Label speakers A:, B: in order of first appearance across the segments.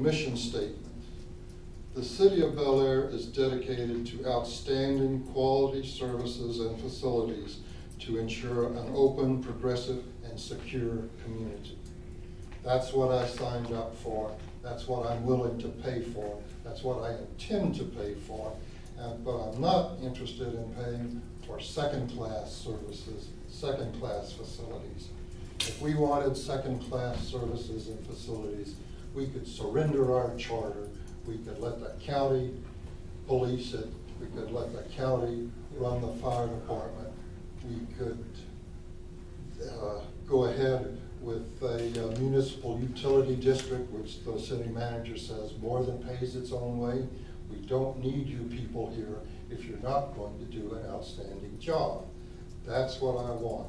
A: mission statement. The City of Bellaire is dedicated to outstanding quality services and facilities to ensure an open, progressive, and secure community. That's what I signed up for. That's what I'm willing to pay for. That's what I intend to pay for. But I'm not interested in paying for second-class services, second-class facilities. If we wanted second-class services and facilities, we could surrender our charter. We could let the county police it. We could let the county run the fire department. We could go ahead with a municipal utility district, which the city manager says more than pays its own way. We don't need you people here if you're not going to do an outstanding job. That's what I want.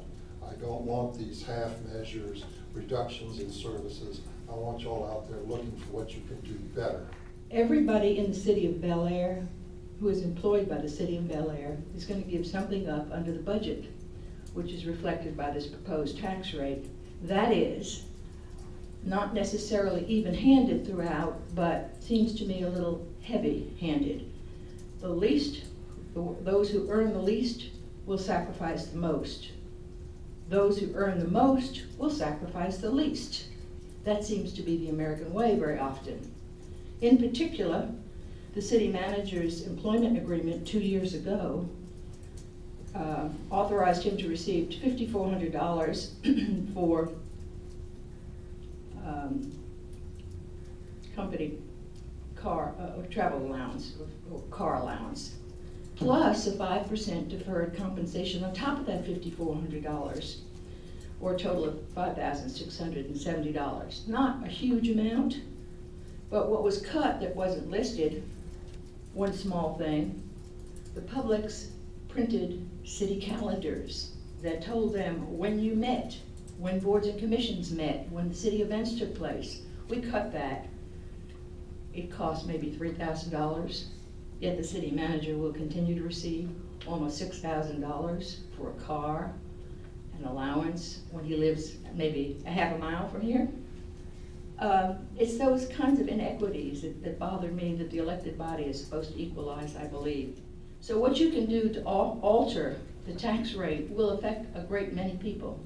A: I don't want these half measures, reductions in services. I want y'all out there looking for what you can do better.
B: Everybody in the city of Bellaire who is employed by the city of Bellaire is going to give something up under the budget, which is reflected by this proposed tax rate. That is not necessarily even-handed throughout, but seems to me a little heavy-handed. The least, those who earn the least will sacrifice the most. Those who earn the most will sacrifice the least. That seems to be the American way very often. In particular, the city manager's employment agreement 2 years ago authorized him to receive $5,400 for company car travel allowance or car allowance, plus a 5% deferred compensation on top of that $5,400, or a total of $5,670. Not a huge amount, but what was cut that wasn't listed, one small thing, the public's printed city calendars that told them when you met, when boards and commissions met, when the city events took place. We cut that. It cost maybe $3,000, yet the city manager will continue to receive almost $6,000 for a car, an allowance, when he lives maybe a half a mile from here. It's those kinds of inequities that bother me, that the elected body is supposed to equalize, I believe. So what you can do to alter the tax rate will affect a great many people.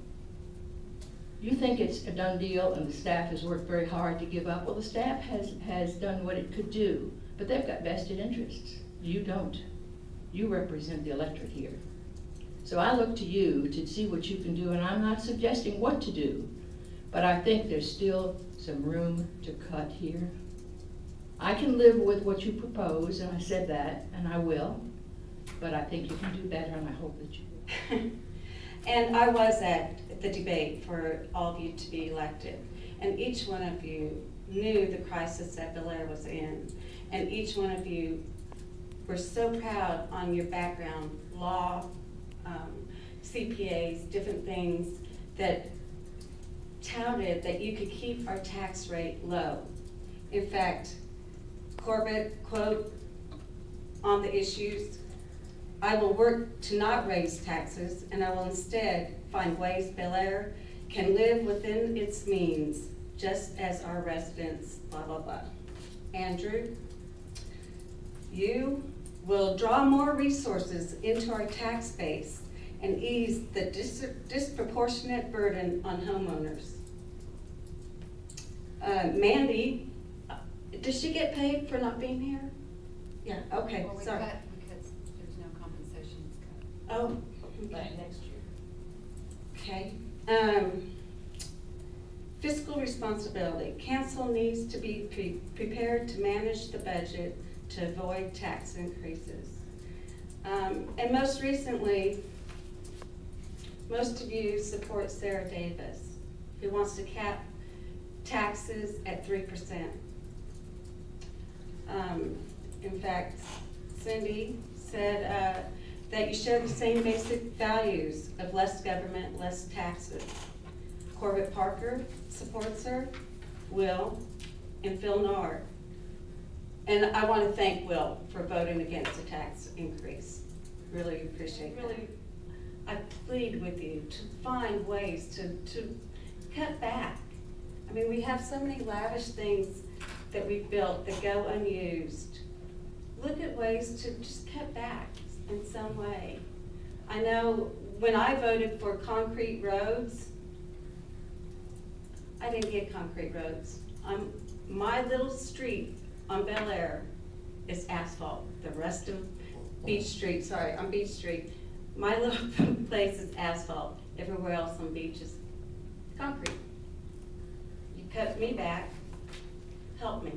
B: You think it's a done deal and the staff has worked very hard to give up. Well, the staff has done what it could do, but they've got vested interests. You don't. You represent the electorate here. So I look to you to see what you can do, and I'm not suggesting what to do, but I think there's still some room to cut here. I can live with what you propose, and I said that, and I will, but I think you can do better, and I hope that you will.
C: And I was at the debate for all of you to be elected, and each one of you knew the crisis that Bellaire was in, and each one of you were so proud on your background, law, CPAs, different things, that touted that you could keep our tax rate low. In fact, Corbett, quote, on the issues, "I will work to not raise taxes, and I will instead find ways Bellaire can live within its means, just as our residents, blah, blah, blah." Andrew, you will draw more resources into our tax base and ease the disproportionate burden on homeowners. Mandy, does she get paid for not being here? Yeah, okay,
D: well,
C: sorry.
D: Cut because there's no compensation cut.
C: Oh,
B: Like next year.
C: okay. Fiscal responsibility. Council needs to be prepared to manage the budget to avoid tax increases. And most recently, most of you support Sarah Davis, who wants to cap taxes at 3%. In fact, Cindy said that you share the same basic values of less government, less taxes. Corbett Parker supports her, Will, and Phil Nard. And I want to thank Will for voting against the tax increase. Really appreciate it. Really, I plead with you to find ways to cut back. I mean, we have so many lavish things that we've built that go unused, look at ways to just cut back in some way. I know when I voted for concrete roads, I didn't get concrete roads. My little street on Bellaire is asphalt. The rest of Beach Street, sorry, on Beach Street, my little place is asphalt. Everywhere else on Beach is concrete. You cut me back, help me.